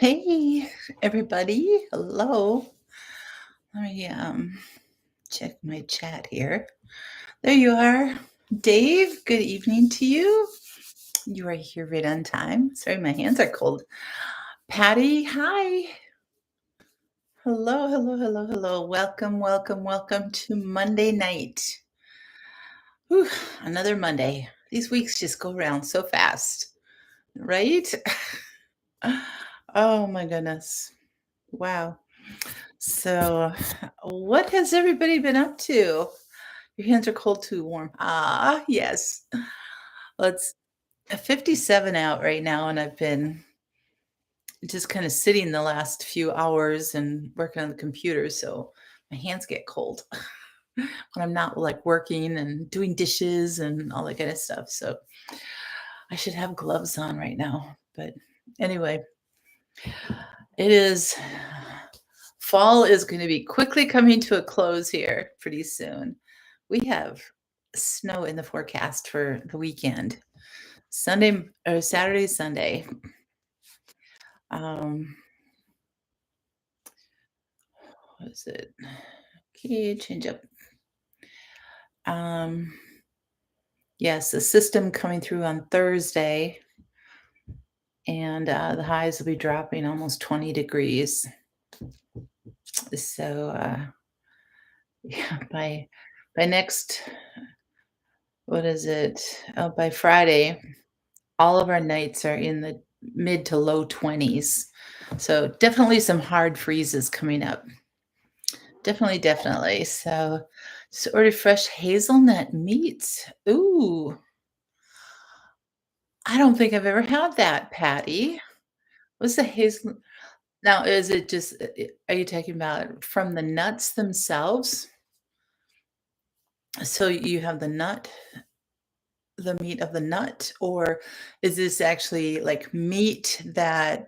Hey, everybody. Hello. Let me check my chat here. There you are. Dave, good evening to you. You are here right on time. Sorry, my hands are cold. Patty, hi. Hello, hello, hello, hello. Welcome, welcome, welcome to Monday night. Whew, another Monday. These weeks just go around so fast, right? Oh my goodness. Wow. So, what has everybody been up to? Your hands are cold too warm. Ah, yes. Well, it's 57 out right now, and I've been just kind of sitting the last few hours and working on the computer, so my hands get cold when I'm not like working and doing dishes and all that kind of stuff. So I should have gloves on right now. But anyway, it is fall is going to be quickly coming to a close here pretty soon. We have snow in the forecast for the weekend. Sunday or Saturday, Sunday. Um, what is it? Okay, change up. Um, yes, the system coming through on Thursday, and the highs will be dropping almost 20 degrees. So, yeah, by next, what is it? Oh, by Friday, all of our nights are in the mid to low 20s. So definitely some hard freezes coming up. Definitely, definitely. So just ordered fresh hazelnut meats. Ooh, I don't think I've ever had that, Patty. What's the hazel now, is it just are you talking about from the nuts themselves? So you have the meat of the nut, or is this actually like meat that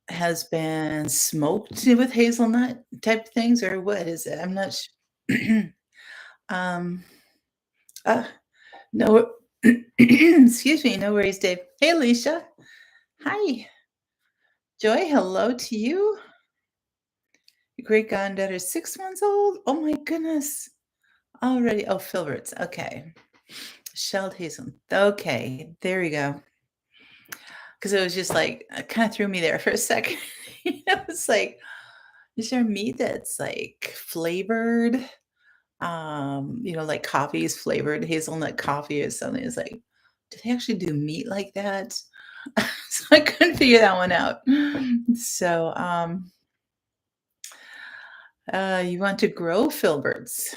has been smoked with hazelnut type things, or what is it? I'm not sure. Um, uh, no, excuse me, no worries, Dave. Hey, Alicia. Hi. Joy, hello to you. Your great granddaughter, 6 months old. Oh my goodness. Already. Oh, filberts. Okay. Shelled hazel. Okay. There you go. Because it was just like, it kind of threw me there for a second. It's like, is there meat that's like flavored? Like coffee is flavored hazelnut coffee or something. It's like, do they actually do meat like that? So I couldn't figure that one out. So, you want to grow filberts.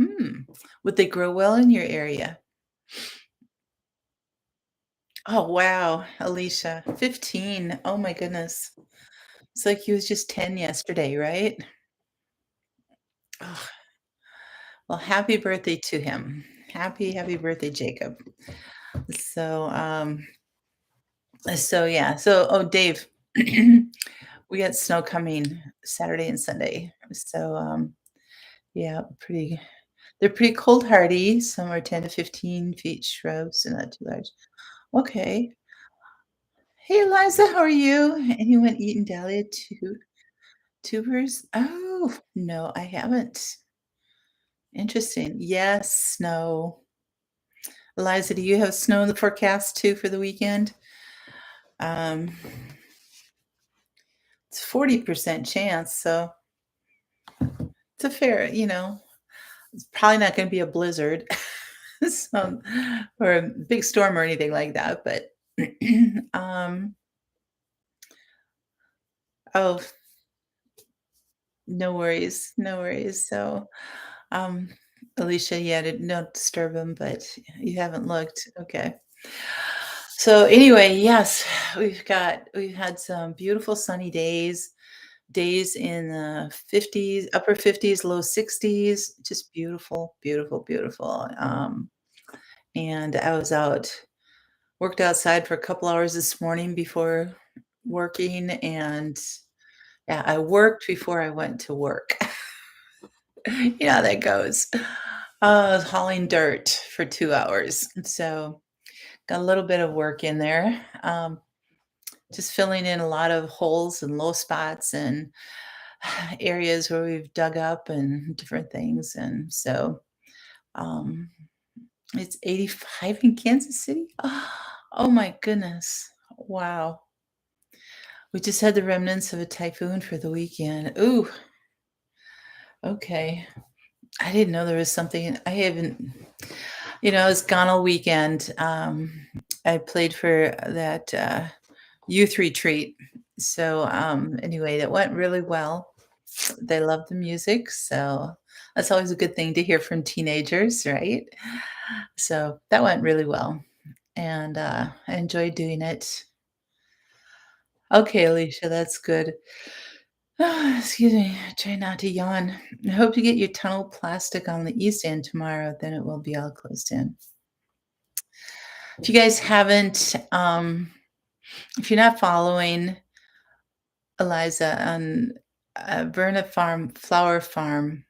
Hmm. Would they grow well in your area? Oh, wow, Alicia, 15. Oh my goodness. It's like he was just 10 yesterday, right? Oh, well, happy birthday to him. Happy, happy birthday, Jacob. So, yeah. So, oh, Dave, we got snow coming Saturday and Sunday. So, yeah, they're pretty cold hardy. Some are 10 to 15 feet shrubs and not too large. Okay. Hey, Eliza, how are you? Anyone eaten dahlia tubers? Oh, no, I haven't. Interesting. Yes, snow. Eliza, do you have snow in the forecast too for the weekend? Um, it's 40% chance, so it's a it's probably not going to be a blizzard so, or a big storm or anything like that, but um, oh, no worries, no worries. So, um, Alicia, yeah, don't disturb him, but you haven't looked. Okay. So anyway, yes, we've had some beautiful sunny days in the 50s, upper 50s, low 60s, just beautiful, beautiful, beautiful. And I worked outside for a couple hours this morning before working, and yeah, I worked before I went to work. You know how that goes. I was hauling dirt for 2 hours, so got a little bit of work in there. just filling in a lot of holes and low spots and areas where we've dug up and different things. And so um, it's 85 in Kansas City. Oh my goodness. Wow. We just had the remnants of a typhoon for the weekend. Ooh, okay. I didn't know there was something. I haven't, it's gone all weekend. I played for that youth retreat. So, anyway, that went really well. They love the music. So, that's always a good thing to hear from teenagers, right? So, that went really well. And I enjoyed doing it. Okay, Alicia, that's good. Excuse me. Try not to yawn. I hope you get your tunnel plastic on the east end tomorrow. Then it will be all closed in. If you guys haven't, if you're not following Eliza on Verna Farm Flower Farm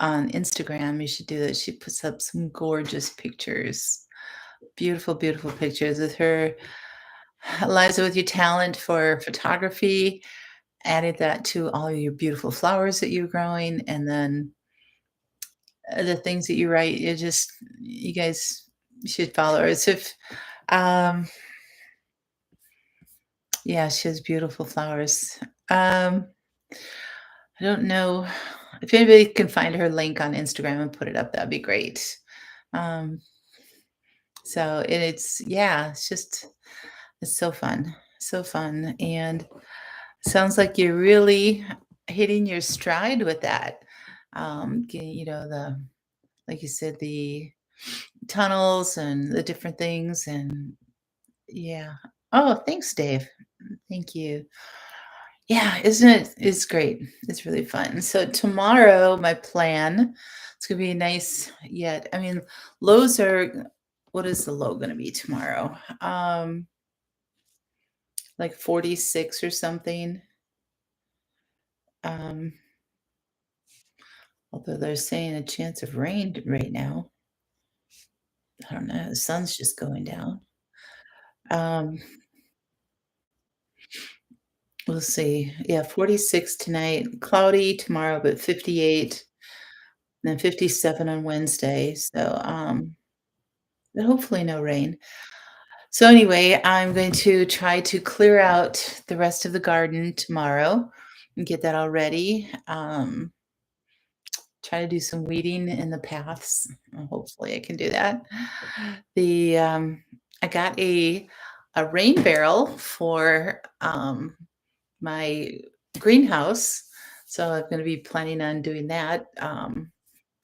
on Instagram, you should do that. She puts up some gorgeous pictures, beautiful, beautiful pictures with her. Eliza, with your talent for photography, added that to all your beautiful flowers that you're growing, and then the things that you write. You guys should follow her. It's if, um, yeah, she has beautiful flowers. Um, I don't know if anybody can find her link on Instagram and put it up. That'd be great. Um, so yeah, it's so fun, and sounds like you're really hitting your stride with that. Getting, the like you said, the tunnels and the different things, and yeah. Oh, thanks, Dave. Thank you. Yeah, isn't it? It's great. It's really fun. So tomorrow, my plan, it's gonna be nice yet. I mean, lows are what is the low gonna be tomorrow? Like 46 or something. Um, although they're saying a chance of rain right now. I don't know. The sun's just going down. Um, we'll see. Yeah, 46 tonight, cloudy tomorrow, but 58, and then 57 on Wednesday. So, but hopefully no rain. So anyway, I'm going to try to clear out the rest of the garden tomorrow and get that all ready. Try to do some weeding in the paths. Hopefully, I can do that. The I got a rain barrel for my greenhouse, so I'm going to be planning on doing that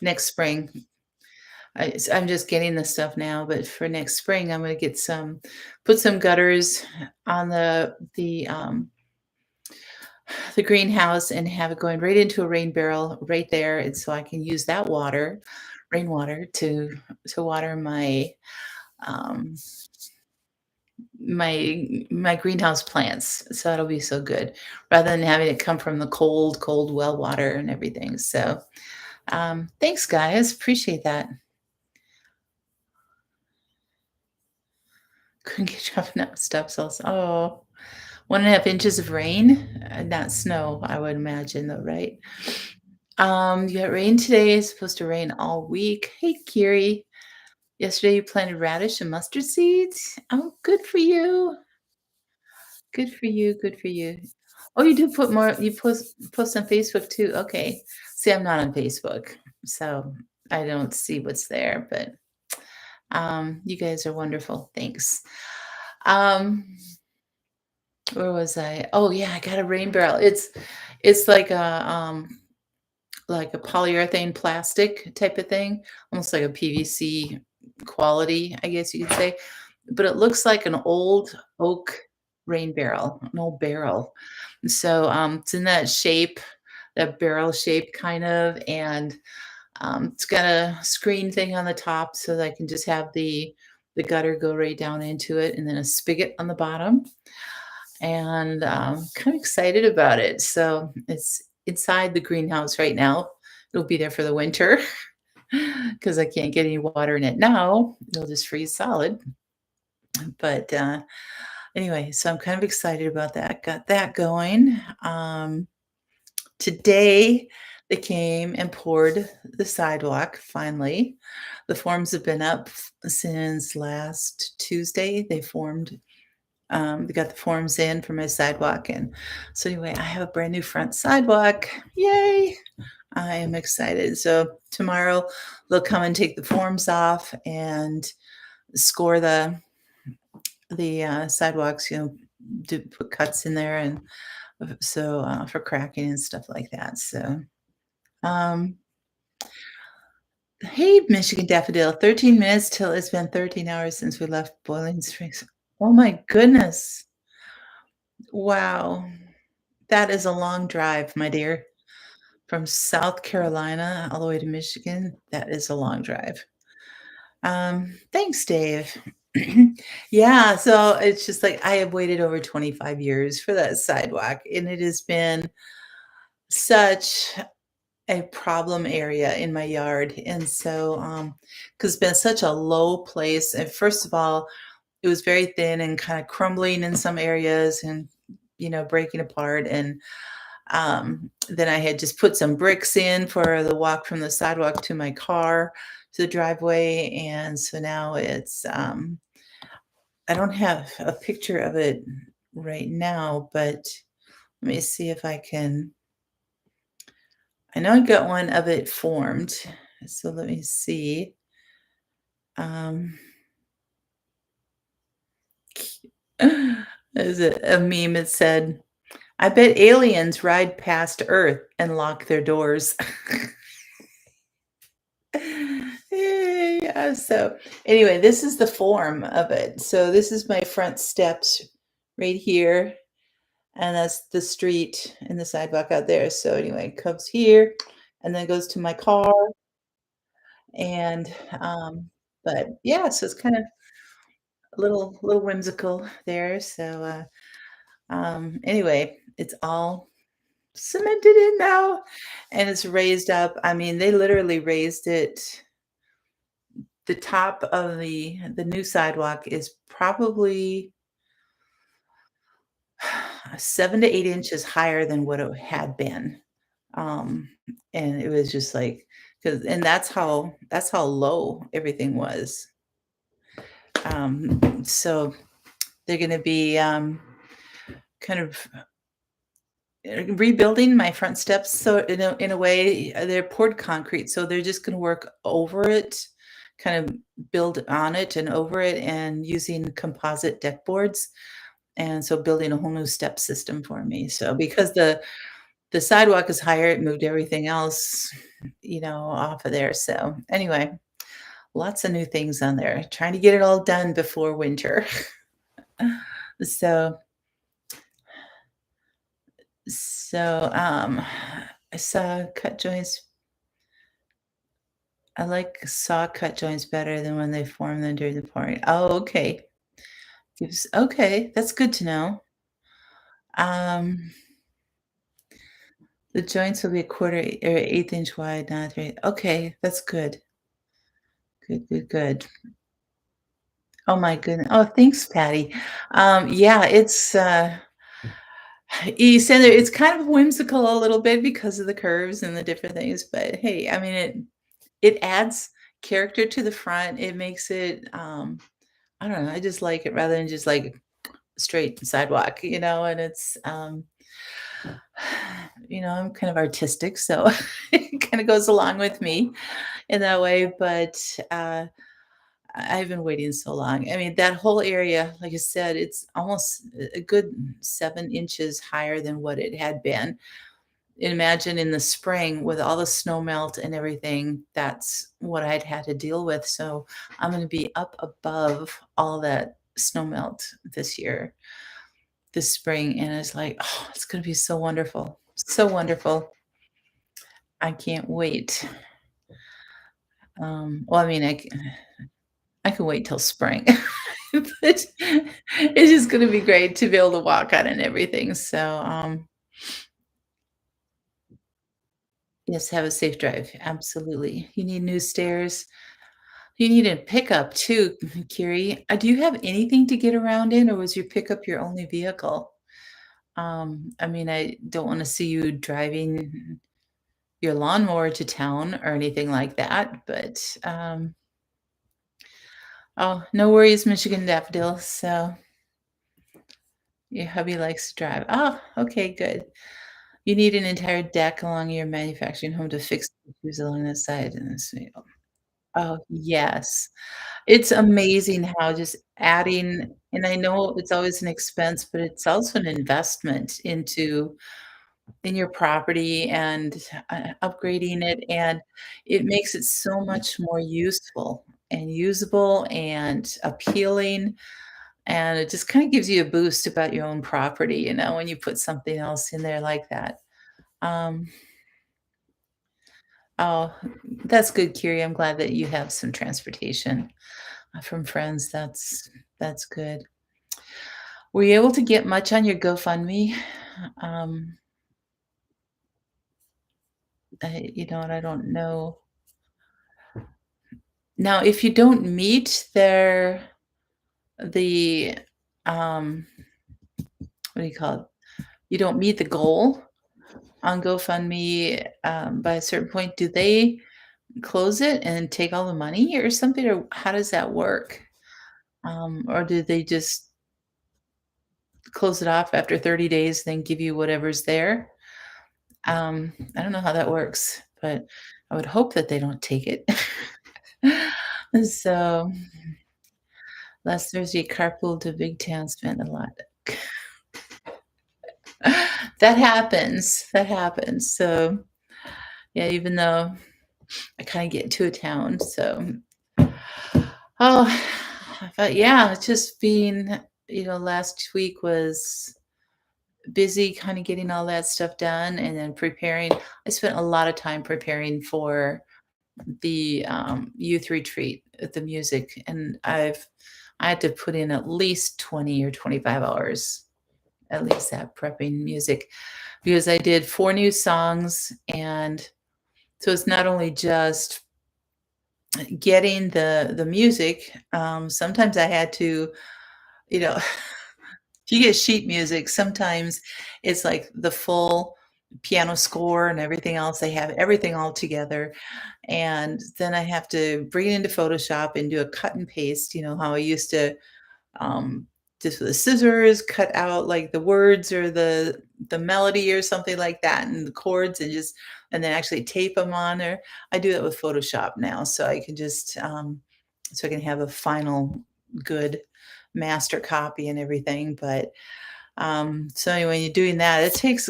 next spring. I'm just getting the stuff now, but for next spring, I'm going to put some gutters on the greenhouse and have it going right into a rain barrel right there, and so I can use that rainwater, to water um, my greenhouse plants. So that'll be so good, rather than having it come from the cold, cold well water and everything. So thanks, guys. Appreciate that. Couldn't get dropping up steps also. Oh, 1.5 inches of rain, not snow, I would imagine, though, right? You got rain today. It's supposed to rain all week. Hey, Kiri. Yesterday you planted radish and mustard seeds. Oh, good for you. Good for you. Good for you. Oh, you do put more. You post on Facebook too. Okay. See, I'm not on Facebook, so I don't see what's there. But you guys are wonderful. Thanks. Um, where was I? Oh yeah, I got a rain barrel. It's like a polyurethane plastic type of thing, almost like a PVC quality, I guess you could say. But it looks like an old oak rain barrel, an old barrel. So it's in that shape, that barrel shape kind of, and it's got a screen thing on the top so that I can just have the gutter go right down into it, and then a spigot on the bottom. And kind of excited about it. So it's inside the greenhouse right now. It'll be there for the winter because I can't get any water in it now. It'll just freeze solid. But Anyway, so I'm kind of excited about that. Got that going. Today, they came and poured the sidewalk finally. The forms have been up since last Tuesday. They got the forms in for my sidewalk. And so, anyway, I have a brand new front sidewalk. Yay! I am excited. So, tomorrow, they'll come and take the forms off and score the sidewalks, do put cuts in there and for cracking and stuff like that. So, um, hey, Michigan Daffodil, 13 minutes till it's been 13 hours since we left Boiling Springs. Oh my goodness. Wow. That is a long drive, my dear. From South Carolina all the way to Michigan. That is a long drive. Thanks, Dave. Yeah, so it's just like I have waited over 25 years for that sidewalk, and it has been such a problem area in my yard. And so, because it's been such a low place, and first of all, it was very thin and kind of crumbling in some areas and, breaking apart. And then I had just put some bricks in for the walk from the sidewalk to my car to the driveway. And so now I don't have a picture of it right now, but let me see if I can. I know I got one of it formed. So let me see. Um, there's a meme that said, I bet aliens ride past Earth and lock their doors. Yeah, so anyway, this is the form of it. So this is my front steps right here, and that's the street and the sidewalk out there. So anyway, it comes here and then goes to my car and but yeah, so it's kind of a little whimsical there. So anyway, it's all cemented in now and it's raised up. I mean, they literally raised it. The top of the new sidewalk is probably 7 to 8 inches higher than what it had been. Um, and it was just like, because and that's how low everything was. So they're gonna be, kind of, rebuilding my front steps, so in a way, they're poured concrete, so they're just gonna work over it, kind of build on it and over it and using composite deck boards. And so building a whole new step system for me. So because the sidewalk is higher, it moved everything else, off of there. So anyway, lots of new things on there. Trying to get it all done before winter. So so I saw cut joints. I like saw cut joints better than when they form them during the pouring. Oh, okay. Okay, that's good to know. Um The joints will be a quarter or eighth inch wide, not 3. Okay, that's good. Good, good, good. Oh my goodness. Oh, thanks, Patty. Yeah, you said it's kind of whimsical a little bit because of the curves and the different things, but hey, I mean, it adds character to the front. It makes it, I don't know, I just like it rather than just like straight sidewalk, and I'm kind of artistic, so it kind of goes along with me in that way. But I've been waiting so long. I mean, that whole area, like I said, it's almost a good 7 inches higher than what it had been. Imagine in the spring with all the snow melt and everything, that's what I'd had to deal with. So I'm going to be up above all that snow melt this year, this spring. And it's like, oh, it's going to be so wonderful. So wonderful. I can't wait. Well, I mean, I can wait till spring, but it's just gonna be great to be able to walk on and everything. So, yes, have a safe drive. Absolutely. You need new stairs. You need a pickup too, Kiri. Do you have anything to get around in, or was your pickup your only vehicle? I mean, I don't wanna see you driving your lawnmower to town or anything like that, but, oh, no worries, Michigan Daffodil. So your hubby likes to drive. Oh, okay, good. You need an entire deck along your manufacturing home to fix the issues along the side and the street. Oh, yes. It's amazing how just adding and I know it's always an expense, but it's also an investment in your property and, upgrading it, and it makes it so much more useful and usable and appealing, and it just kinda gives you a boost about your own property, when you put something else in there like that. Um, oh, that's good, Kiri. I'm glad that you have some transportation, from friends. That's good. Were you able to get much on your GoFundMe? Um, and I don't know. Now, if you don't meet the, um, what do you call it? You don't meet the goal on GoFundMe, by a certain point, do they close it and take all the money or something, or how does that work? Or do they just close it off after 30 days, then give you whatever's there? I don't know how that works, but I would hope that they don't take it. So, last Thursday, carpool to Big Town, spent a lot. That happens. So, yeah, even though I kinda get to a town, so oh, but yeah, it's just being last week was busy kinda getting all that stuff done and then preparing. I spent a lot of time preparing for the, youth retreat at the music, and I had to put in at least 20 or 25 hours, at least that prepping music, because I did 4 new songs, and so it's not only just getting the music, sometimes I had to, you know if you get sheet music, sometimes it's like the full piano score and everything else, they have everything all together, and then I have to bring it into Photoshop and do a cut and paste, how I used to, um, just with the scissors, cut out, like, the words or the melody or something like that, and the chords, and then actually tape them on there. I do that with Photoshop now, so I can just, so I can have a final good master copy and everything, but, so anyway, you're doing that, it takes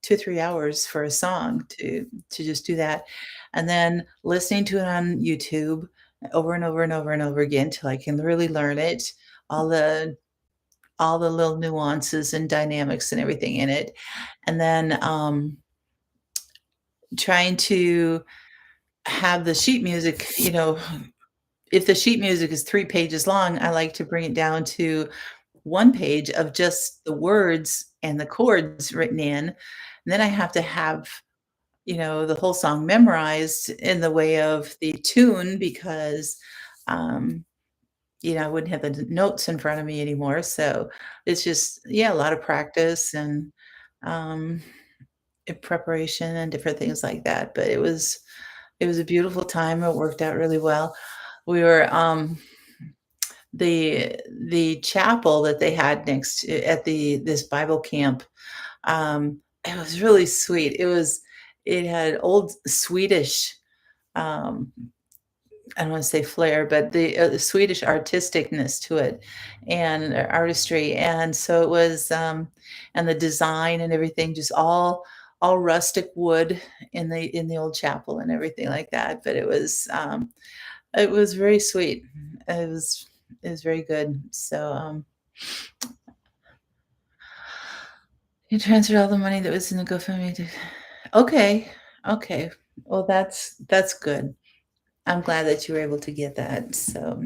2, 3 hours for a song to just do that, and then listening to it on YouTube over and over and over and over again till I can really learn it, all the all the little nuances and dynamics and everything in it, and then, trying to have the sheet music, if the sheet music is 3 pages long, I like to bring it down to 1 page of just the words and the chords written in, and then I have to have, the whole song memorized in the way of the tune because, um, I wouldn't have the notes in front of me anymore, so it's just yeah, a lot of practice and, um, preparation and different things like that, but it was a beautiful time, it worked out really well. We were, the chapel that they had next to at this Bible camp, it was really sweet. It had old Swedish, um, I don't wanna say flair, but the Swedish artisticness to it and artistry, and so it was, and the design and everything, just all rustic wood in the old chapel and everything like that, but it was very sweet. It was very good. So, you transferred all the money that was in the GoFundMe to okay, okay. Well, that's good. I'm glad that you were able to get that. So,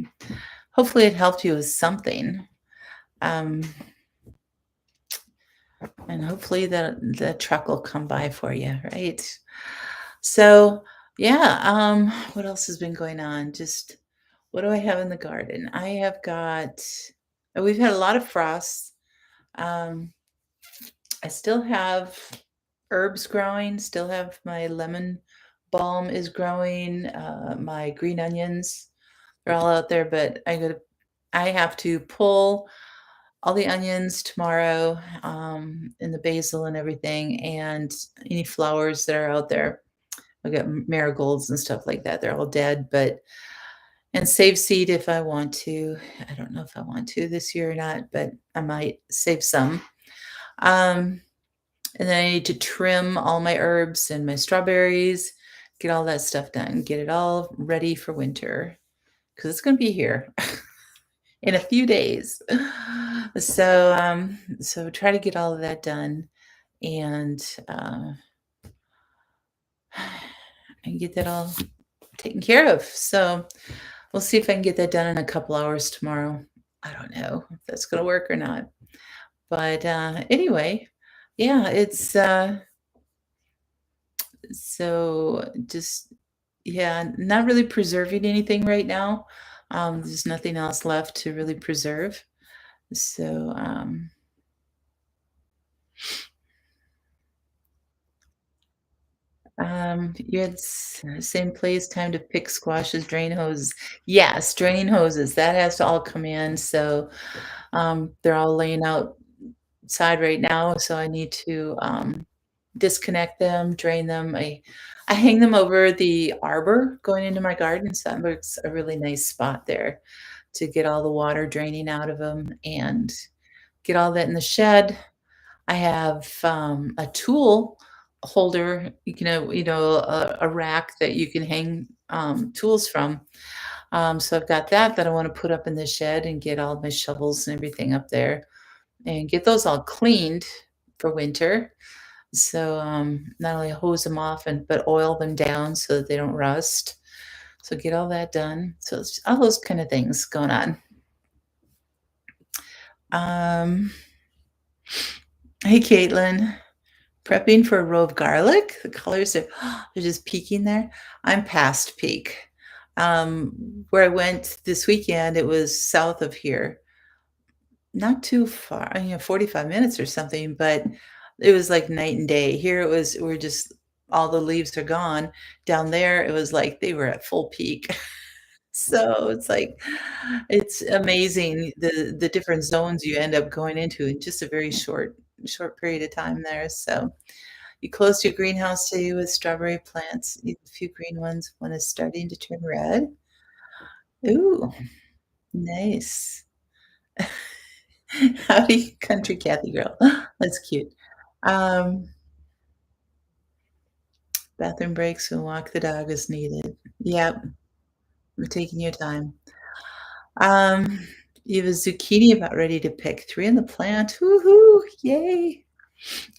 hopefully it helped you with something. Um, and hopefully the truck will come by for you, right? So, yeah, what else has been going on? Just What do I have in the garden? I have got we've had a lot of frosts. Um, I still have herbs growing, still have my lemon balm is growing, my green onions are all out there, but I have to pull all the onions tomorrow, and the basil and everything, and any flowers that are out there. I've got marigolds and stuff like that. They're all dead, but and save seed if I want to. I don't know if I want to this year or not, but I might save some. Um, and then I need to trim all my herbs and my strawberries, get all that stuff done, get it all ready for winter because it's going to be here in a few days. So try to get all of that done and and get that all taken care of. So we'll see if I can get that done in a couple hours tomorrow. I don't know if that's gonna work or not. But, anyway, yeah, it's, so just yeah, not really preserving anything right now. There's nothing else left to really preserve. So, you're at same place, time to pick squashes, drain hoses. Yes, draining hoses, that has to all come in, so, they're all laying outside right now, so I need to, disconnect them, drain them. I hang them over the arbor going into my garden, so that looks a really nice spot there to get all the water draining out of them and get all that in the shed. I have, a tool holder, a rack that you can hang, tools from. So I've got that I wanna put up in the shed and get all my shovels and everything up there and get those all cleaned for winter. So, not only hose them off but oil them down so that they don't rust. So get all that done. So it's all those kind of things going on. Um, hey, Caitlin. Prepping for a row of garlic. The colors are they're just peeking there. I'm past peak. Where I went this weekend, it was south of here. Not too far, 45 minutes or something, but it was like night and day. Here it was we're just all the leaves are gone. Down there, it was like they were at full peak. So it's like it's amazing the different zones you end up going into in just a very short period of time there. So you closed your greenhouse today with strawberry plants. You have a few green ones. One is starting to turn red. Ooh, nice. Howdy, country Cathy girl. That's cute. Um, Bathroom breaks and walk the dog as needed. Yep, we're taking your time. Um, you have a zucchini about ready to pick. 3 in the plant. Woohoo! Yay!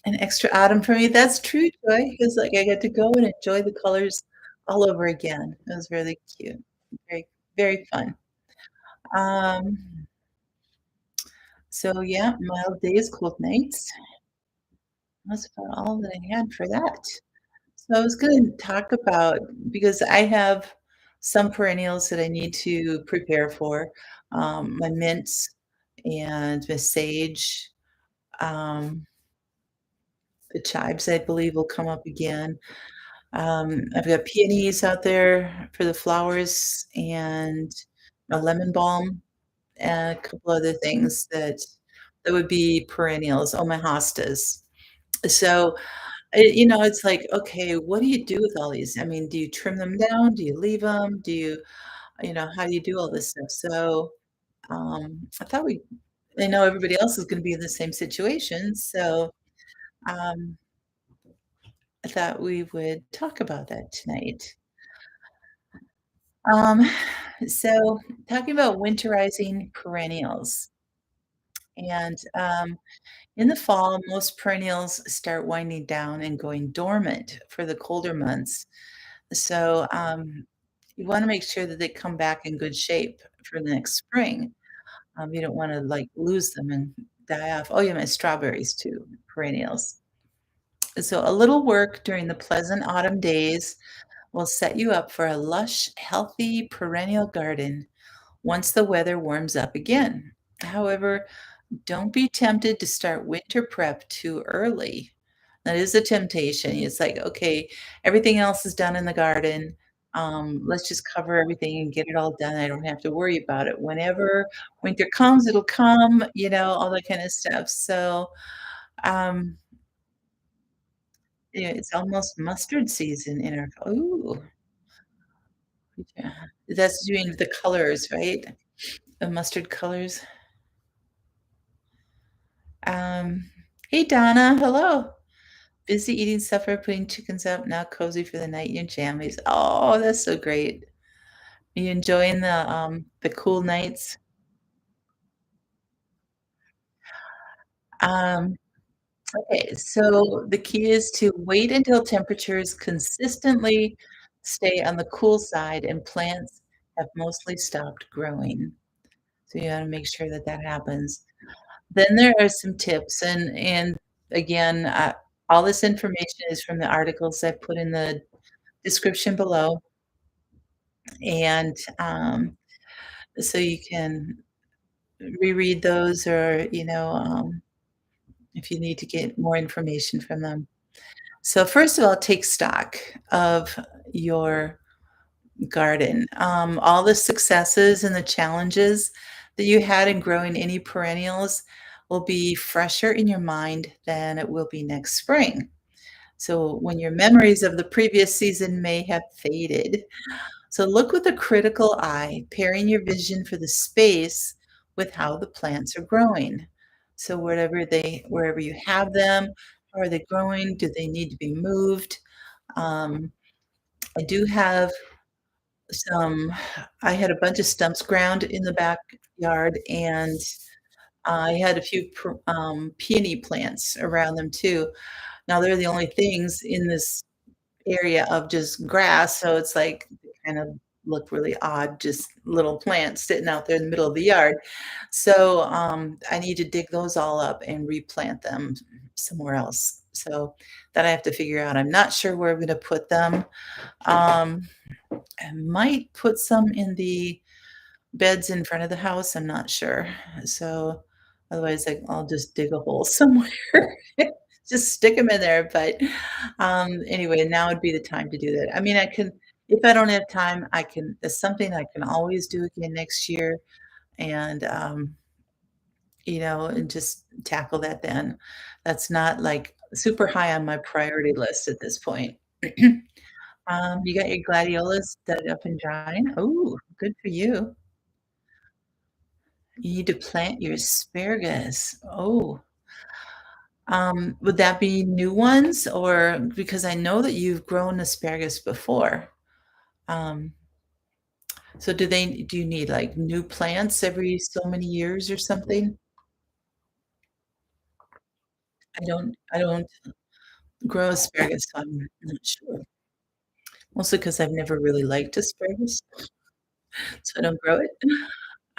An extra autumn for me. That's true, Joy, 'cause, like, I get to go and enjoy the colors all over again. It was really cute. Very, very fun. Um, so, yeah, mild days, cold nights. That's about all that I had for that. So I was gonna talk about because I have some perennials that I need to prepare for, my mints and the sage, um, the chives, I believe, will come up again. I've got peonies out there for the flowers and a lemon balm and a couple other things that would be perennials. Oh, my hostas. So, it's like, okay, what do you do with all these? I mean, do you trim them down? Do you leave them? How do you do all this stuff? So, I thought I know everybody else is gonna be in the same situation, so, um, I thought we would talk about that tonight. Um, so talking about winterizing perennials, and, in the fall, most perennials start winding down and going dormant for the colder months. So, you wanna make sure that they come back in good shape for the next spring. You don't wanna, like, lose them and die off. Oh, yeah, my strawberries too, perennials. So a little work during the pleasant autumn days will set you up for a lush, healthy perennial garden. once the weather warms up again. However, don't be tempted to start winter prep too early. That is a temptation. It's like, okay, everything else is done in the garden. Let's just cover everything and get it all done. I don't have to worry about it. Whenever winter comes, it'll come, all that kind of stuff. So, um, yeah, it's almost mustard season in our ooh, yeah. That's doing the colors, right? The mustard colors. Um, hey Donna, hello. Busy eating supper, putting chickens up, now cozy for the night in your jammies. Oh, that's so great. Are you enjoying the cool nights? Um, okay, so the key is to wait until temperatures consistently stay on the cool side and plants have mostly stopped growing. So you gotta make sure that that happens. Then there are some tips, and again, all this information is from the articles I put in the description below, and, so you can reread those or, if you need to get more information from them. So first of all, take stock of your garden. All the successes and the challenges that you had in growing any perennials will be fresher in your mind than it will be next spring. So when your memories of the previous season may have faded. So look with a critical eye, pairing your vision for the space with how the plants are growing. So wherever you have them, how are they growing? Do they need to be moved? Um, I do have some I had a bunch of stumps ground in the backyard, and I had a few peony plants around them too. Now they're the only things in this area of just grass, so it's like they kind of look really odd, just little plants sitting out there in the middle of the yard. So, I need to dig those all up and replant them somewhere else. So, that I have to figure out. I'm not sure where I'm gonna put them. Um, I might put some in the beds in front of the house, I'm not sure. So, otherwise, I'll just dig a hole somewhere. Just stick them in there, but, anyway, now would be the time to do that. I mean, I can if I don't have time, I can it's something I can always do again next year and, and just tackle that then. That's not, like, super high on my priority list at this point. You got your gladiolas dug up and drying? Oh, good for you. You need to plant your asparagus. Oh, would that be new ones or because I know that you've grown asparagus before. Um, so do you need, like, new plants every so many years or something? I don't grow asparagus, so I'm not sure. Mostly because 'cause I've never really liked asparagus, so I don't grow it.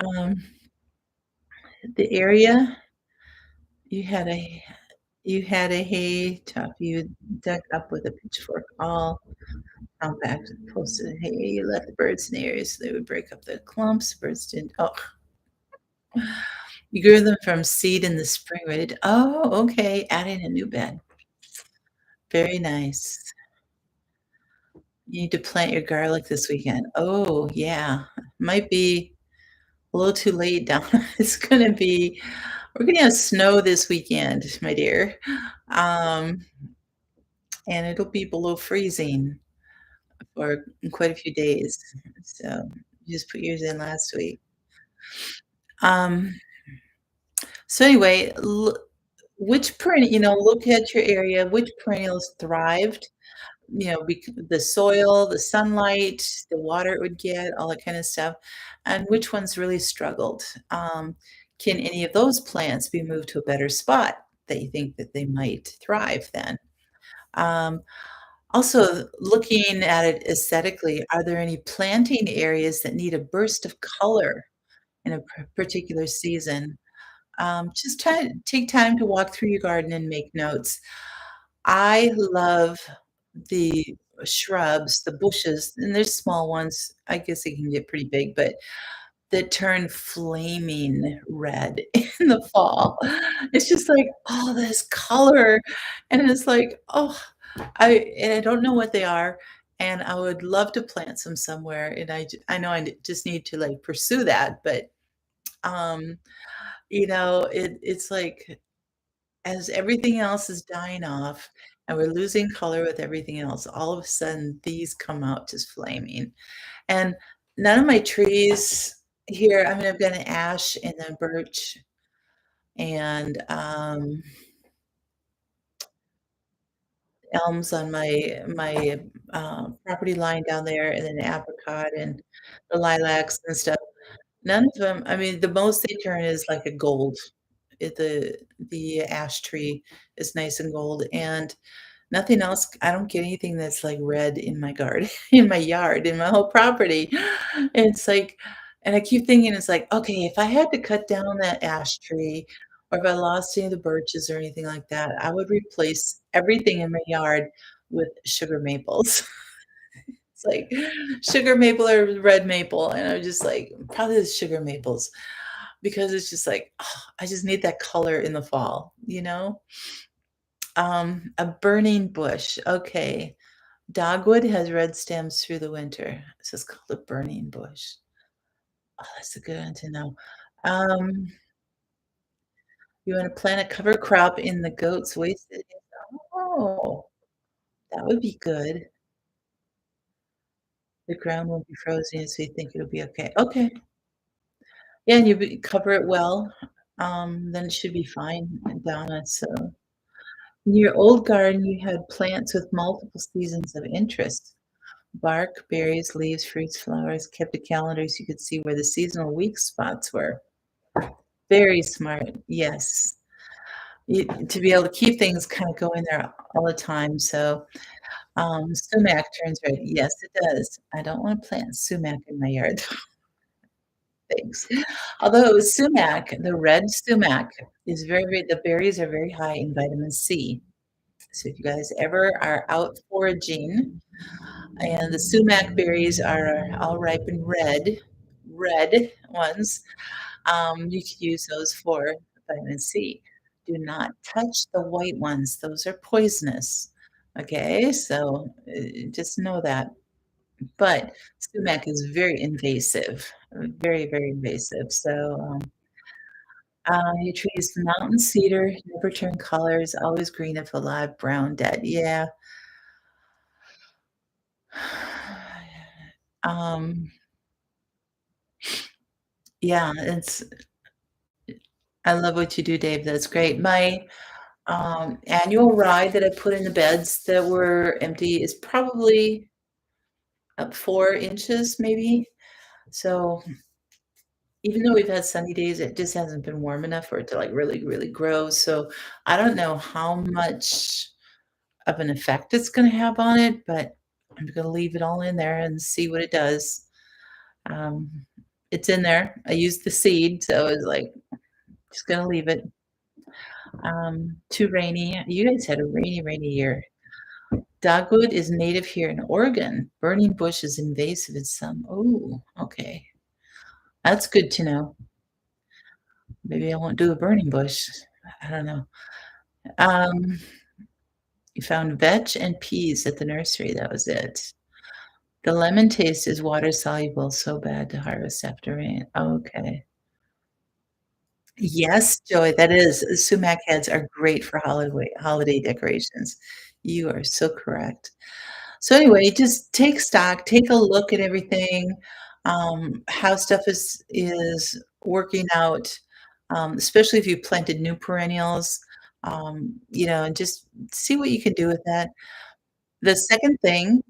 Um, the area you had a you had a hay top you dug up with a pitchfork all compact, posted hay. You let the birds in the area so they would break up the clumps. Birds didn't. Oh, you grew them from seed in the spring, ready to. Oh, okay. Adding a new bed. Very nice. You need to plant your garlic this weekend. Oh, yeah. Might be a little too late down. It's gonna be we're gonna have snow this weekend, my dear. Um, and it'll be below freezing for quite a few days. So you just put yours in last week. Um, so anyway, which perennial, look at your area, which perennials thrived, the soil, the sunlight, the water it would get, all that kind of stuff, and which ones really struggled. Can any of those plants be moved to a better spot that you think that they might thrive then? Um, Also, looking at it aesthetically, are there any planting areas that need a burst of color in a particular season? Just try to take time to walk through your garden and make notes. I love the shrubs, the bushes, and there's small ones. I guess they can get pretty big, but that turn flaming red in the fall. It's just like all this color, and it's like, oh, I don't know what they are, and I would love to plant some somewhere, and I know just need to, like, pursue that, but, um, it's like as everything else is dying off and we're losing color with everything else, all of a sudden, these come out just flaming. And none of my trees here I mean, I've got an ash and a birch and, elms on my property line down there, and then apricot and the lilacs and stuff. None of them I mean, the most they turn is like a gold. The ash tree is nice and gold, and nothing else I don't get anything that's, like, red in my garden in my yard, in my whole property. It's like and I keep thinking it's like, "Okay, if I had to cut down that ash tree, or if I lost any of the birches or anything like that, I would replace everything in my yard with sugar maples." It's like sugar maple or red maple, and I'm just like, probably the sugar maples, because it's just like, I just need that color in the fall, you know? A burning bush, okay. Dogwood has red stems through the winter, so it's called a burning bush. Oh, that's a good one to know. Um, you wanna plant a cover crop in the goat's waste area. Oh, that would be good. The ground won't be frozen, so you think it'll be okay. Okay. Yeah, and cover it well, then it should be fine down it, so in your old garden, you had plants with multiple seasons of interest. Bark, berries, leaves, fruits, flowers, kept a calendar so you could see where the seasonal weak spots were. Very smart, yes. To be able to keep things kinda going there all the time, so, sumac turns red. Yes, it does. I don't wanna plant sumac in my yard. Thanks. Although sumac, the red sumac is very the berries are very high in vitamin C. So if you guys ever are out foraging and the sumac berries are all ripe and red ones, you could use those for vitamin C. Do not touch the white ones, those are poisonous, okay? So, just know that. But sumac is very invasive, very, very invasive. So, your tree is mountain cedar, never turn colors, always green if alive, brown dead. Yeah. Um, yeah, I love what you do, Dave, that's great. My, annual rye that I put in the beds that were empty is probably up 4 inches maybe. So, even though we've had sunny days, it just hasn't been warm enough for it to, like, really, really grow, so I don't know how much of an effect it's gonna have on it, but I'm gonna leave it all in there and see what it does. Um, it's in there. I used the seed, so it's like, just gonna leave it. Too rainy. You guys had a rainy, rainy year. Dogwood is native here in Oregon. Burning bush is invasive in some. Oh, okay. That's good to know. Maybe I won't do a burning bush. I don't know. Um, you found vetch and peas at the nursery. That was it. The lemon taste is water soluble, so bad to harvest after rain. Okay. Yes, Joy, that is sumac heads are great for holiday decorations. You are so correct. So anyway, just take stock, take a look at everything, how stuff is working out, especially if you planted new perennials, and just see what you can do with that. The second thing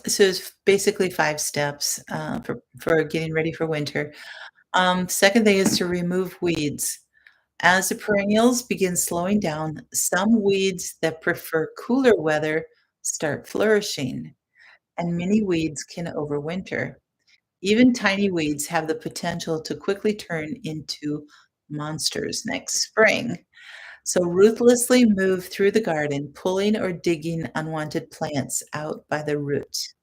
so it's basically 5 steps, for getting ready for winter. Second thing is to remove weeds. As the perennials begin slowing down, some weeds that prefer cooler weather start flourishing, and many weeds can overwinter. Even tiny weeds have the potential to quickly turn into monsters next spring. So ruthlessly move through the garden, pulling or digging unwanted plants out by the root.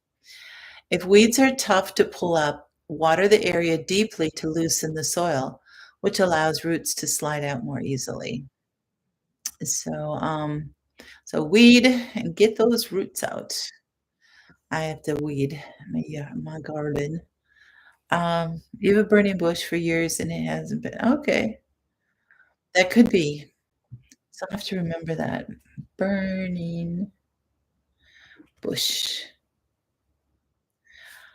If weeds are tough to pull up, Water the area deeply to loosen the soil, which allows roots to slide out more easily. So, so weed and get those roots out. I have to weed my garden. You have a burning bush for years and it hasn't been okay. That could be. So I have to remember that. Burning bush.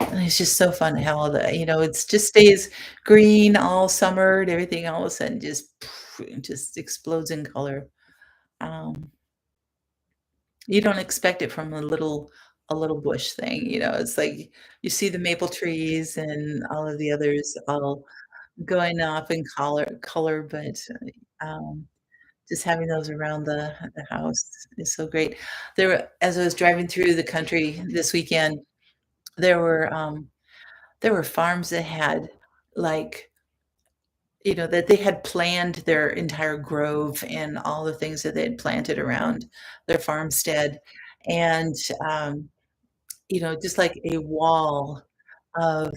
And it's just so fun how all it's just stays green all summer and everything all of a sudden just explodes in color. Um, you don't expect it from a little bush thing, it's like you see the maple trees and all of the others all going off in color, but, um, just having those around the house is so great. As I was driving through the country this weekend, there were, um there were farms that had, like, that they had planned their entire grove and all the things that they had planted around their farmstead, and, um, just like a wall of,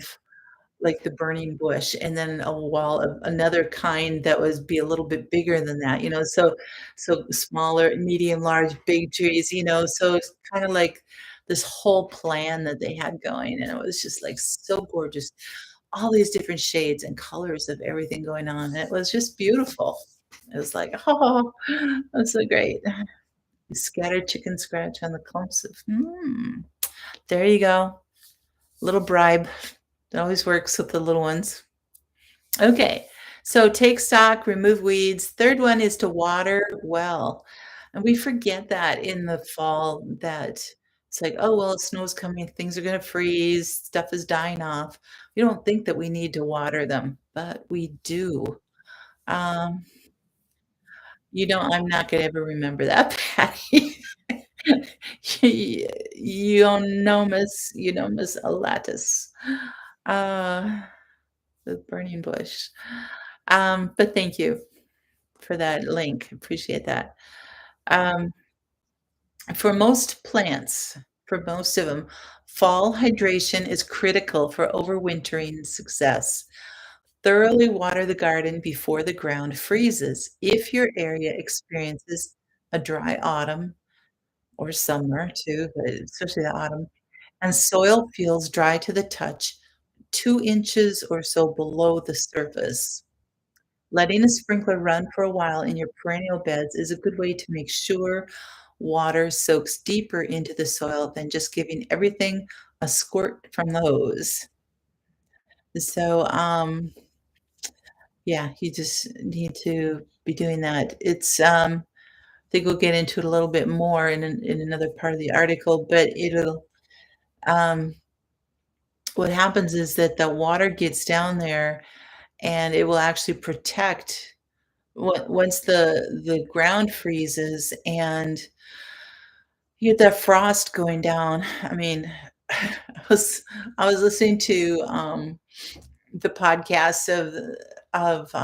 like, the burning bush, and then a wall of another kind that was be a little bit bigger than that, so smaller, medium, large, big trees, so it's kinda like this whole plan that they had going, and it was just, like, so gorgeous. All these different shades and colors of everything going on, it was just beautiful. It was like, "Oh, that's so great." You scattered chicken scratch on the clumps of there you go. Little bribe. It always works with the little ones. Okay, so take stock, remove weeds. Third one is to water well. And we forget that in the fall that it's like, oh, well, snow's coming, things are going to freeze, stuff is dying off. We don't think that we need to water them, but we do. Um, I'm not going to ever remember that, Patty. Euonymus alatus. Uh, the burning bush. But thank you for that link. Appreciate that. Um, for most plants, for most of them, fall hydration is critical for overwintering success. Thoroughly water the garden before the ground freezes. If your area experiences a dry autumn or summer too, but especially the autumn, and soil feels dry to the touch, 2 inches or so below the surface. Letting a sprinkler run for a while in your perennial beds is a good way to make sure water soaks deeper into the soil than just giving everything a squirt from the hose. So, yeah, you just need to be doing that. I think we'll get into it a little bit more in another part of the article, but um, what happens is that the water gets down there and it will actually protect once the ground freezes and you get that frost going down. I mean, I was listening to, the podcast of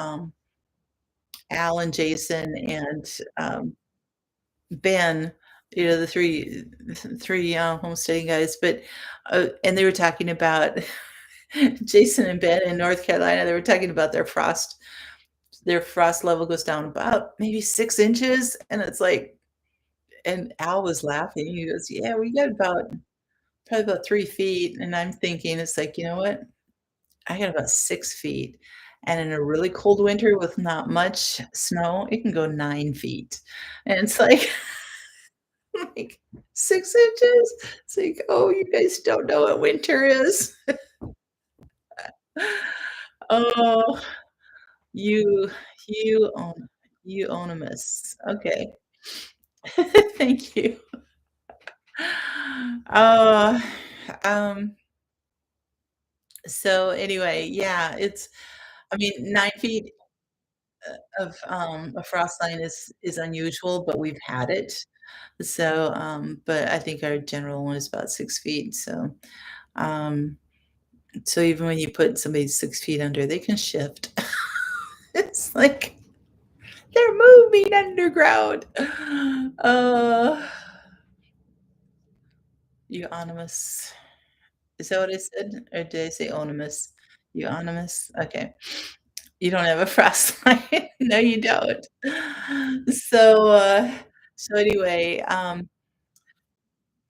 Al and Jason and, Ben, the 3, homesteading guys, but, and they were talking about Jason and Ben in North Carolina, they were talking about their frost level goes down about maybe 6 inches, and it's like and Al was laughing, he goes, "Yeah, we got probably about 3 feet," and I'm thinking, it's like, "You know what? I got about 6 feet, and in a really cold winter with not much snow, it can go 9 feet." And it's like like, 6 inches? It's like, "Oh, you guys don't know what winter is." Oh, you you own you own a miss. Okay. Thank you. Uh, um, so anyway, yeah, I mean, 9 feet of frost line is unusual, but we've had it. So, but I think our general one is about 6 feet, um, so even when you put somebody 6 feet under, they can shift. It's like they're moving underground. Uh, Euonymus. Is that what I said, or did I say onimus? Euonymus? Okay. You don't have a frost line? No, you don't. So, so anyway,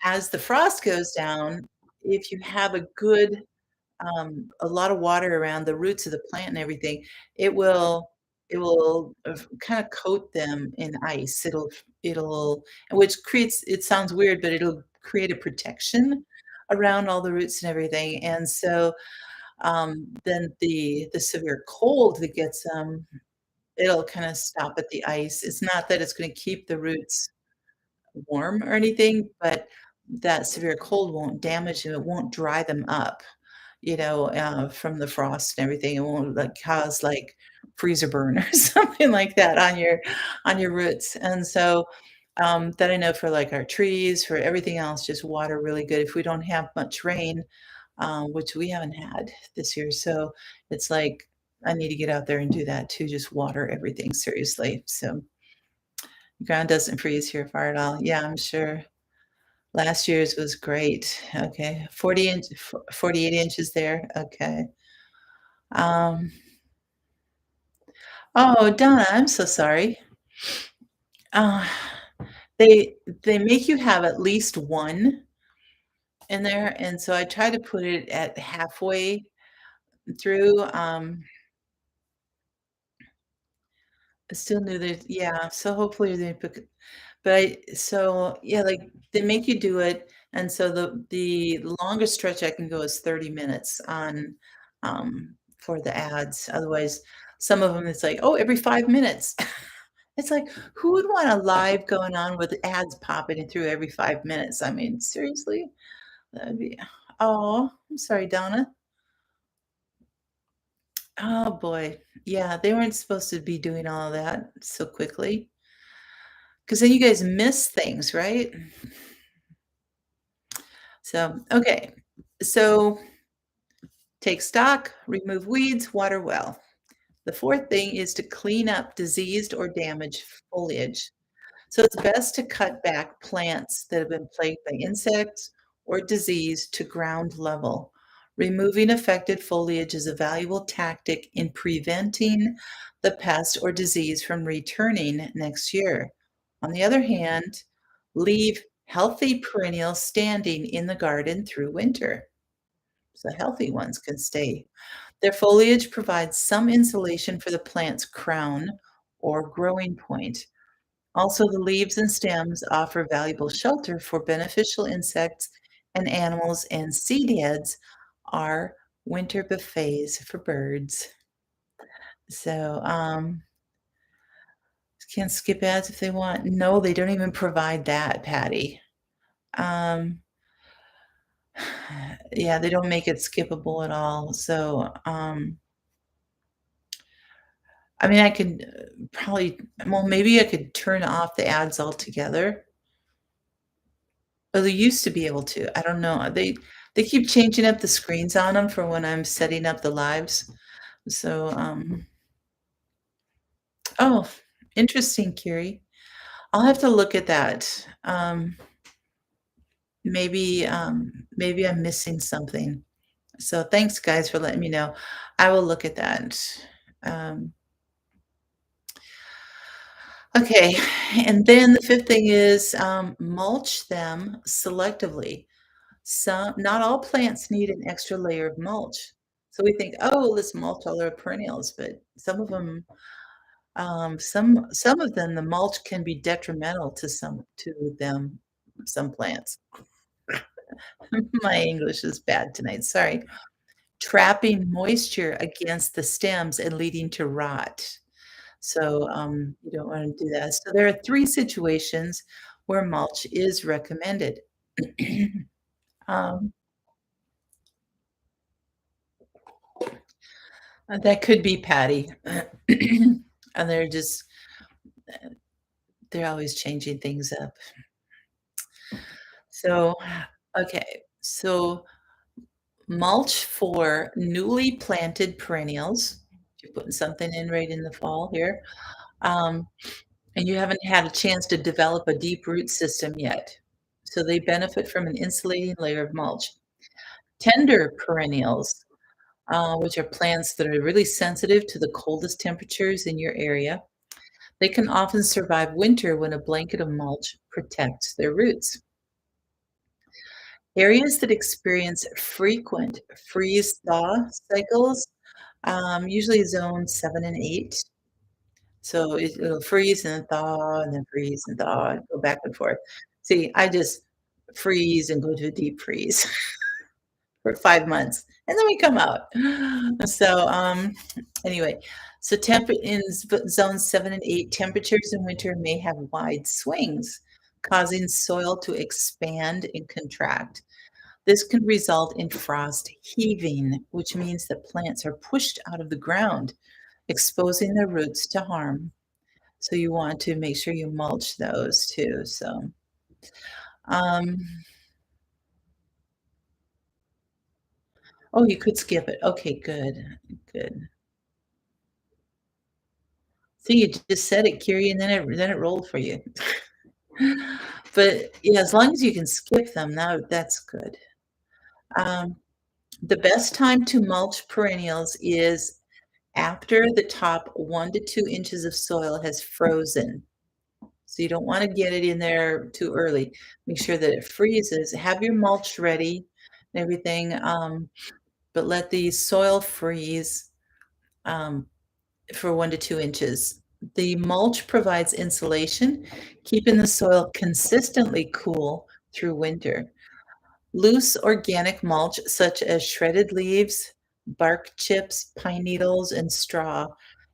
as the frost goes down, if you have a lot of water around the roots of the plant and everything, it will kinda coat them in ice. It'll which creates it sounds weird, but it'll create a protection around all the roots and everything, and so, then the severe cold that gets them, it'll kinda stop at the ice. It's not that it's gonna keep the roots warm or anything, but that severe cold won't damage them, it won't dry them up, from the frost and everything. It won't, like, cause, like, freezer burn or something like that on your roots, and so, that I know for, like, our trees, for everything else, just water really good. If we don't have much rain, which we haven't had this year, so it's like, I need to get out there and do that too, just water everything seriously, so the ground doesn't freeze here far at all. Yeah, I'm sure. Last year's was great. Okay, 48 inches there, okay. Um, oh, Donna, I'm so sorry. Uh, they make you have at least 1 in there, and so I try to put it at halfway through, I still knew that yeah, so hopefully they pick but yeah, like, they make you do it, and so the longest stretch I can go is 30 minutes for the ads, otherwise, some of them it's like, "Oh, every 5 minutes." It's like, who would want a live going on with ads popping in through every 5 minutes? I mean, seriously? That'd be Oh, I'm sorry, Donna. Oh, boy. Yeah, they weren't supposed to be doing all that so quickly, because then you guys miss things, right? So, okay. So, take stock, remove weeds, water well. The fourth thing is to clean up diseased or damaged foliage. So it's best to cut back plants that have been plagued by insects or disease to ground level. Removing affected foliage is a valuable tactic in preventing the pest or disease from returning next year. On the other hand, leave healthy perennials standing in the garden through winter. So healthy ones can stay. Their foliage provides some insulation for the plant's crown or growing point. Also, the leaves and stems offer valuable shelter for beneficial insects and animals, and seed heads are winter buffets for birds. So, can skip ads if they want. No, they don't even provide that, Patty. Um, yeah, they don't make it skippable at all. So, I mean, I could probably, well, maybe I could turn off the ads altogether. Well, they used to be able to, I don't know, they keep changing up the screens on them for when I'm setting up the lives. So, oh, interesting, Kiri. I'll have to look at that. Maybe I'm missing something. So thanks, guys, for letting me know. I will look at that. Um, okay, and then the 5th thing is, mulch them selectively. Some not all plants need an extra layer of mulch. So we think, "Oh, let's mulch all our perennials," but some of them, some of them, the mulch can be detrimental to them, some plants. My English is bad tonight, sorry. Trapping moisture against the stems and leading to rot. So, you don't wanna do that. So there are 3 situations where mulch is recommended. Um, that could be Patty. And they're always changing things up. So, okay, so mulch for newly planted perennials. You're putting something in right in the fall here, um, and you haven't had a chance to develop a deep root system yet. So they benefit from an insulating layer of mulch. Tender perennials which are plants that are really sensitive to the coldest temperatures in your area. They can often survive winter when a blanket of mulch protects their roots. Areas that experience frequent freeze-thaw cycles, usually zone 7 and 8. So it'll freeze and then thaw and then freeze and thaw and go back and forth. See, I just freeze and go to a deep freeze for 5 months, and then we come out. So, anyway, so in zone 7 and 8, temperatures in winter may have wide swings, causing soil to expand and contract. This can result in frost heaving, which means that plants are pushed out of the ground, exposing their roots to harm. So you want to make sure you mulch those too. So, um, oh, you could skip it. Okay, good, good. See, you just said it, Curie, and then it rolled for you. But yeah, as long as you can skip them, now that's good. Um, the best time to mulch perennials is after the top 1 to 2 inches of soil has frozen. So you don't wanna get it in there too early. Make sure that it freezes. Have your mulch ready and everything, but let the soil freeze, um, for 1 to 2 inches. The mulch provides insulation, keeping the soil consistently cool through winter. Loose organic mulch, such as shredded leaves, bark chips, pine needles, and straw,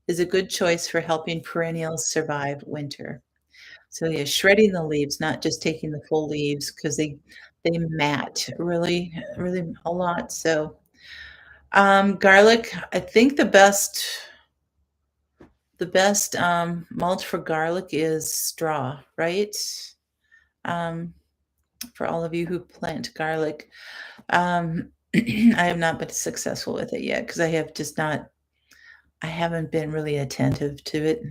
is a good choice for helping perennials survive winter. So, yeah, shredding the leaves, not just taking the full leaves because they mat really, really a lot. So, garlic, I think the best mulch for garlic is straw, right? Um, for all of you who plant garlic. I have not been successful with it yet because I haven't been really attentive to it.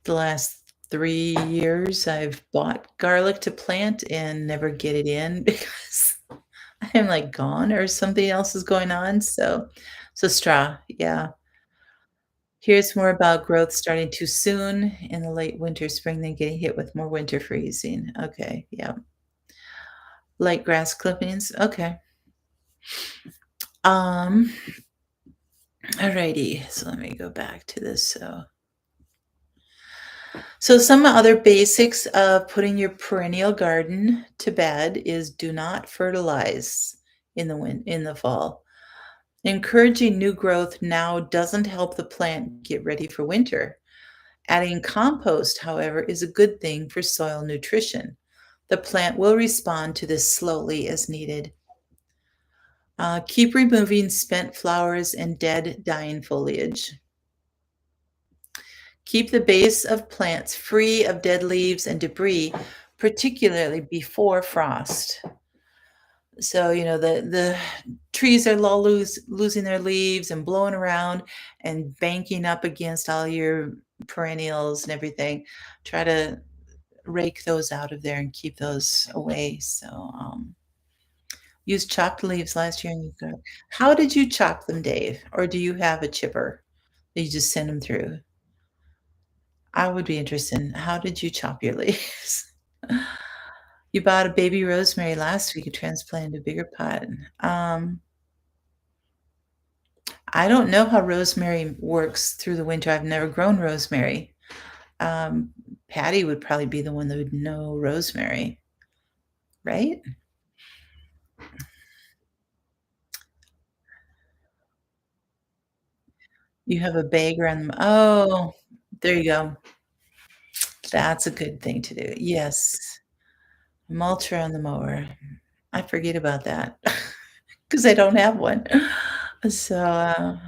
The last 3 years, I've bought garlic to plant and never get it in because I'm, like, gone or something else is going on, so straw, yeah. Here's more about growth starting too soon in the late winter, spring, then getting hit with more winter freezing. Okay, yeah. Light grass clippings, okay. Um, Alrighty, so let me go back to this, so some other basics of putting your perennial garden to bed is do not fertilize in the fall. Encouraging new growth now doesn't help the plant get ready for winter. Adding compost, however, is a good thing for soil nutrition. The plant will respond to this slowly as needed. Keep removing spent flowers and dead, dying foliage. Keep the base of plants free of dead leaves and debris, particularly before frost. So, the trees are losing their leaves and blowing around and banking up against all your perennials and everything. Try to rake those out of there and keep those away. So, used chopped leaves last year and you got how did you chop them, Dave? Or do you have a chipper that you just send them through? I would be interested in how did you chop your leaves? You bought a baby rosemary last week, you transplanted a bigger pot. Um, I don't know how rosemary works through the winter. I've never grown rosemary. Um, Patty would probably be the one that would know rosemary, right? You have a bag around them. Oh, there you go. That's a good thing to do. Yes. Mulch around the mower. I forget about that because I don't have one. So, all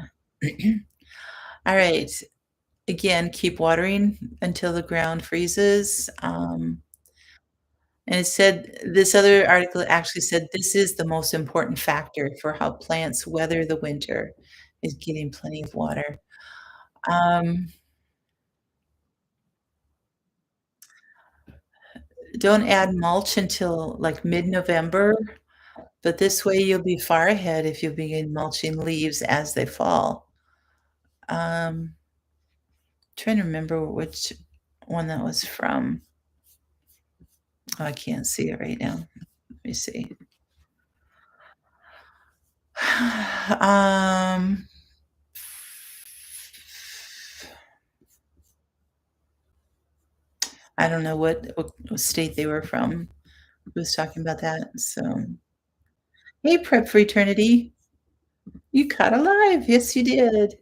right. Again, keep watering until the ground freezes. And it said this other article actually said this is the most important factor for how plants weather the winter is getting plenty of water. Um, don't add mulch until like mid-November, But this way you'll be far ahead if you begin mulching leaves as they fall. Um, Trying to remember which one that was from. Oh, I can't see it right now. Let me see. Um, I don't know what state they were from. Who was talking about that? So, hey, Prep Fraternity, you caught alive. Yes, you did.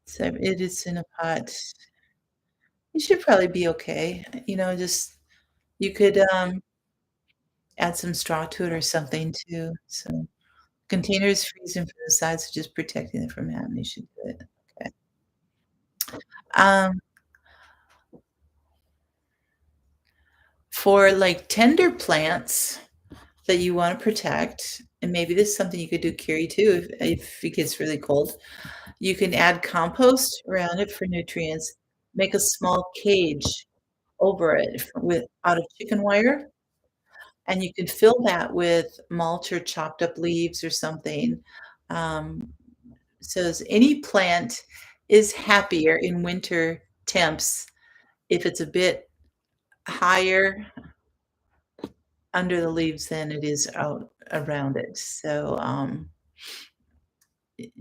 So it is in a pot. You should probably be okay. Just you could add some straw to it or something too. So containers freezing from the sides, so just protecting it from happening. You should do it. Okay. Um, for like tender plants that you want to protect, and maybe this is something you could do carry too if it gets really cold. You can add compost around it for nutrients. Make a small cage over it with out of chicken wire, and you can fill that with mulch or chopped up leaves or something. Um, Says any plant is happier in winter temps if it's a bit higher under the leaves than it is out around it. So,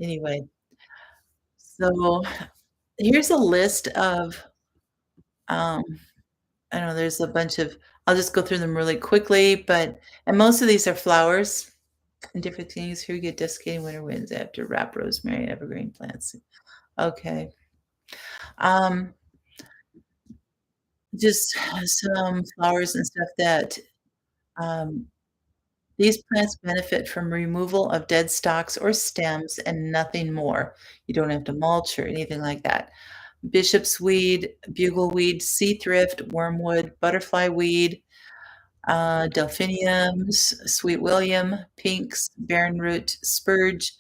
anyway, so here's a list of, um, I don't know, there's a bunch of, I'll just go through them really quickly, and most of these are flowers and different things. Here we get desiccating winter winds after wrap rosemary and evergreen plants. Okay. Um, just some flowers and stuff that um, these plants benefit from removal of dead stalks or stems and nothing more. You don't have to mulch or anything like that. Bishop's weed, bugleweed, sea thrift, wormwood, butterfly weed, delphiniums, sweet william, pinks, barren root, spurge,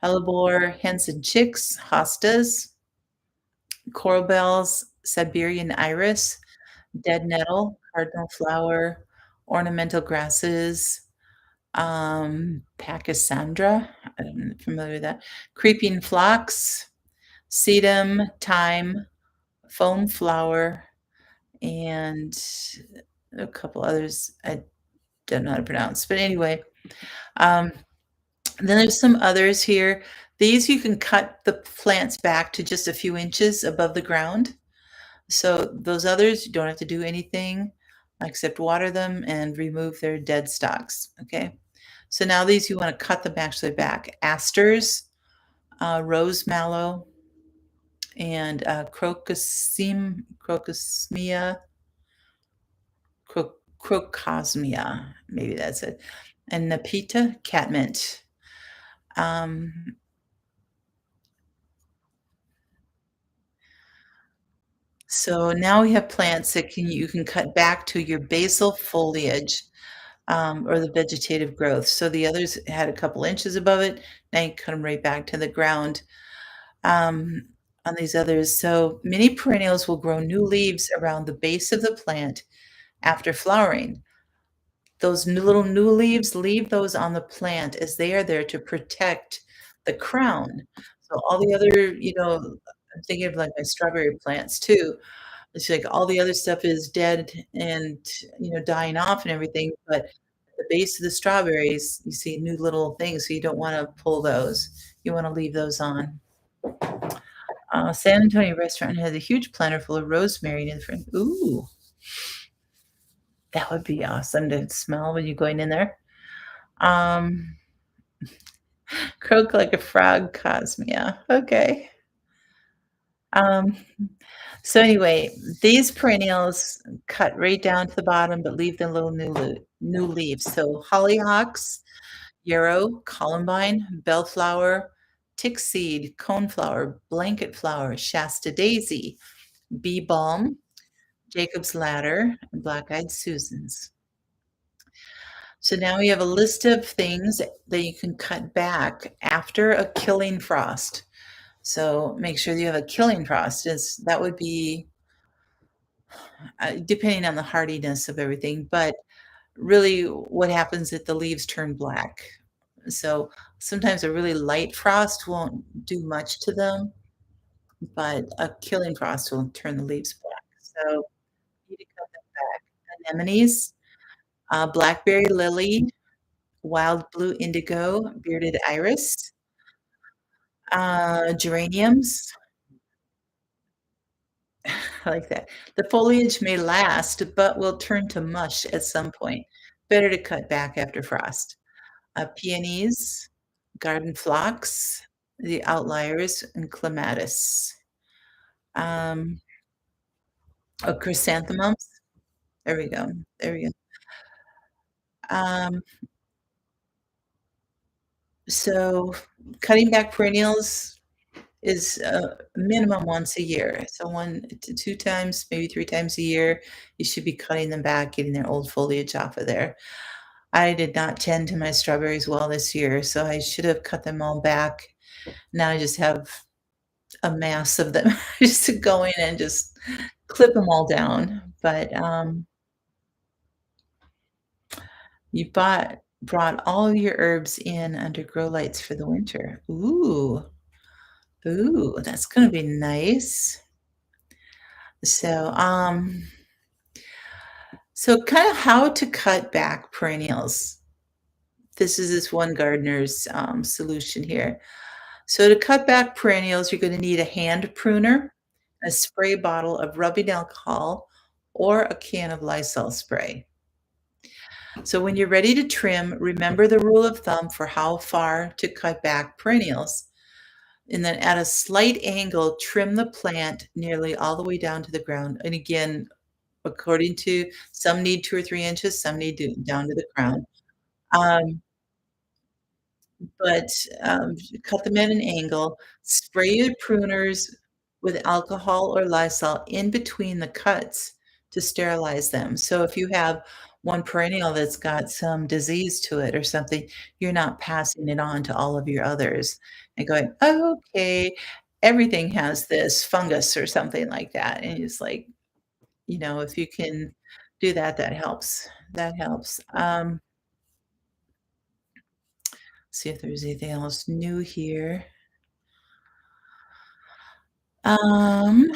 hellebore, hens and chicks, hostas, coral bells, Siberian iris, dead nettle, cardinal flower, ornamental grasses, Pachysandra, I'm familiar with that, creeping phlox, sedum, thyme, foam flower, and a couple others I don't know how to pronounce. But anyway, um, then there's some others here. These you can cut the plants back to just a few inches above the ground. So those others, you don't have to do anything except water them and remove their dead stalks. Okay. So now these you want to cut them actually back. Asters, rose mallow, and crocosmia, crocosmia, maybe that's it, and Nepeta catmint. Um, so now we have plants that you can cut back to your basal foliage, or the vegetative growth. So the others had a couple inches above it. Now you cut them right back to the ground, um, on these others. So many perennials will grow new leaves around the base of the plant after flowering. Those new leaves, leave those on the plant as they are there to protect the crown. So all the other, I'm thinking of like my strawberry plants too. It's like all the other stuff is dead and, dying off and everything, but at the base of the strawberries, you see new little things, so you don't wanna pull those. You wanna leave those on. San Antonio restaurant has a huge planter full of rosemary in the front. Ooh, that would be awesome to smell when you're going in there. Um, Croak like a frog, Cosmia. Okay. Um, so anyway, these perennials cut right down to the bottom, but leave the little new leaves. So hollyhocks, yarrow, columbine, bellflower, tickseed, coneflower, blanket flower, Shasta daisy, bee balm, Jacob's ladder, and black-eyed Susans. So now we have a list of things that you can cut back after a killing frost. So make sure that you have a killing frost. That would be depending on the hardiness of everything, but really what happens is the leaves turn black. So sometimes a really light frost won't do much to them, but a killing frost will turn the leaves black. So you need to cut them back. Anemones, blackberry lily, wild blue indigo, bearded iris, geraniums. I like that. The foliage may last, but will turn to mush at some point. Better to cut back after frost. Peonies, garden phlox, the outliers, and clematis. Um, chrysanthemums. There we go. There we go. Um, so cutting back perennials is minimum once a year. So 1 to 2 times, maybe 3 times a year, you should be cutting them back, getting their old foliage off of there. I did not tend to my strawberries well this year, so I should have cut them all back. Now I just have a mass of them. Just to go in and just clip them all down. But, you brought all your herbs in under grow lights for the winter. Ooh, ooh, that's gonna be nice. So, so kinda how to cut back perennials. This one gardener's, solution here. So to cut back perennials, you're gonna need a hand pruner, a spray bottle of rubbing alcohol, or a can of Lysol spray. So when you're ready to trim, remember the rule of thumb for how far to cut back perennials. And then at a slight angle, trim the plant nearly all the way down to the ground. And again, according to some need 2 or 3 inches, some need to down to the ground. Um, but, cut them at an angle, spray your pruners with alcohol or Lysol in between the cuts to sterilize them. So if you have one perennial that's got some disease to it or something, you're not passing it on to all of your others and going, "Oh, okay, everything has this fungus," or something like that, and it's like, if you can do that, that helps. That helps. See if there's anything else new here. Um,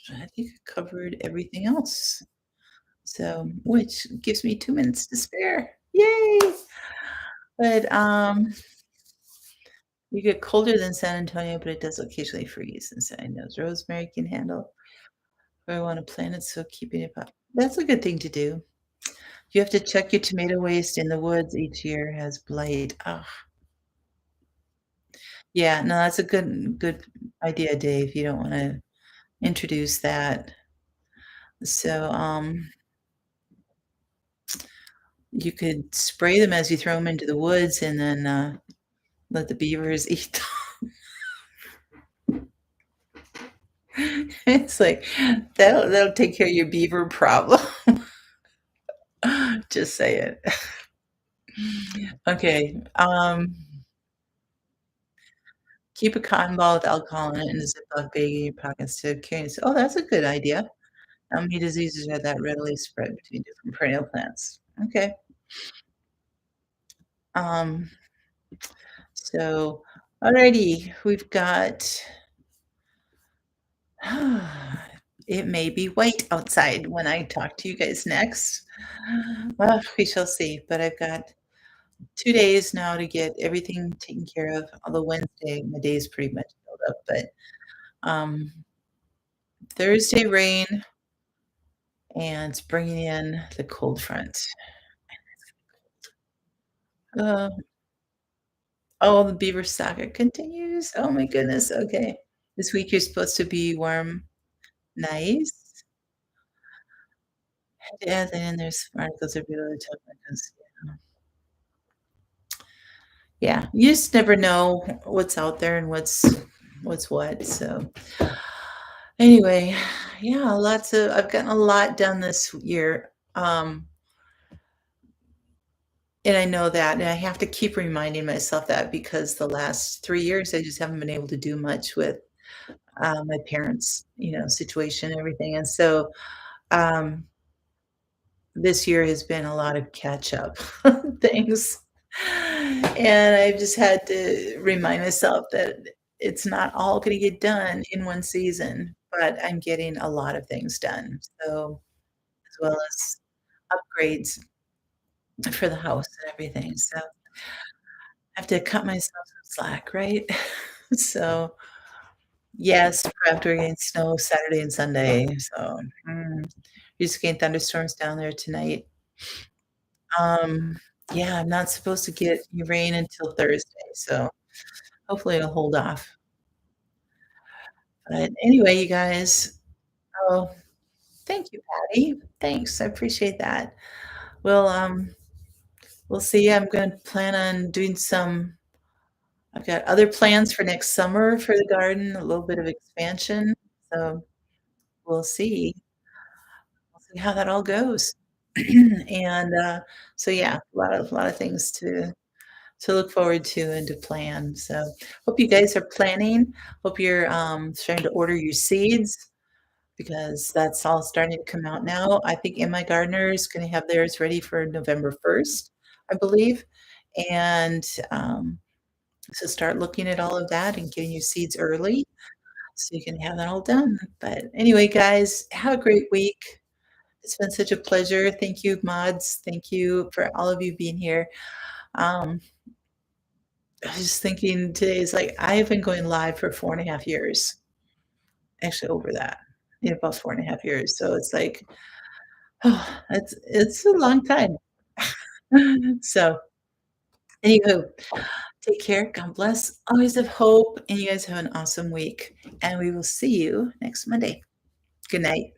I think I covered everything else. So, which gives me 2 minutes to spare. Yay! But, you get colder than San Antonio, but it does occasionally freeze, and so I know rosemary can handle where I wanna plant it, so keeping it up. That's a good thing to do. You have to check your tomato waste in the woods each year has blight. Ugh. Yeah, no, that's a good idea, Dave. You don't wanna introduce that. So, you could spray them as you throw them into the woods and then, let the beavers eat them. It's like, that'll take care of your beaver problem. Just say it. Okay, keep a cotton ball with alcohol in it and a Ziploc bag in your pockets to carry this. Oh, that's a good idea. How many diseases are that readily spread between different perennial plants? Okay. Um, so, alrighty, we've got it may be white outside when I talk to you guys next. Well, we shall see, but I've got 2 days now to get everything taken care of, although Wednesday, my day is pretty much filled up, but, um, Thursday rain, and it's bringing in the cold front. Uh, oh, the beaver saga continues. Oh my goodness, okay. This week you're supposed to be warm. Nice. Yeah, then there's articles every other time because yeah, you just never know what's out there and what's what, so anyway, yeah, I've gotten a lot done this year, and I know that, and I have to keep reminding myself that because the last 3 years, I just haven't been able to do much with, my parents', situation and everything, and so, um this year has been a lot of catch up things. And I've just had to remind myself that it's not all gonna get done in one season, but I'm getting a lot of things done, so as well as upgrades for the house and everything, so I have to cut myself some slack, right? So, yes, after getting snow Saturday and Sunday, so, we're just getting thunderstorms down there tonight. Um, yeah, I'm not supposed to get any rain until Thursday, so hopefully it'll hold off. But anyway, you guys, oh, thank you, Patty. Thanks, I appreciate that. Well, we'll see. I'm gonna plan on doing some I've got other plans for next summer for the garden, a little bit of expansion, so we'll see. We'll see how that all goes. And, so yeah, a lot of things to look forward to and to plan, so hope you guys are planning. Hope you're, starting to order your seeds because that's all starting to come out now. I think In My Gardener is gonna have theirs ready for November 1st, I believe, and, so start looking at all of that and getting your seeds early so you can have that all done. But anyway, guys, have a great week. It's been such a pleasure. Thank you, mods. Thank you for all of you being here. Um, I was just thinking today is like I've been going live for 4.5 years, actually over that, yeah, about 4.5 years. So it's like, oh, it's a long time. So anywho, take care. God bless. Always have hope, and you guys have an awesome week. And we will see you next Monday. Good night.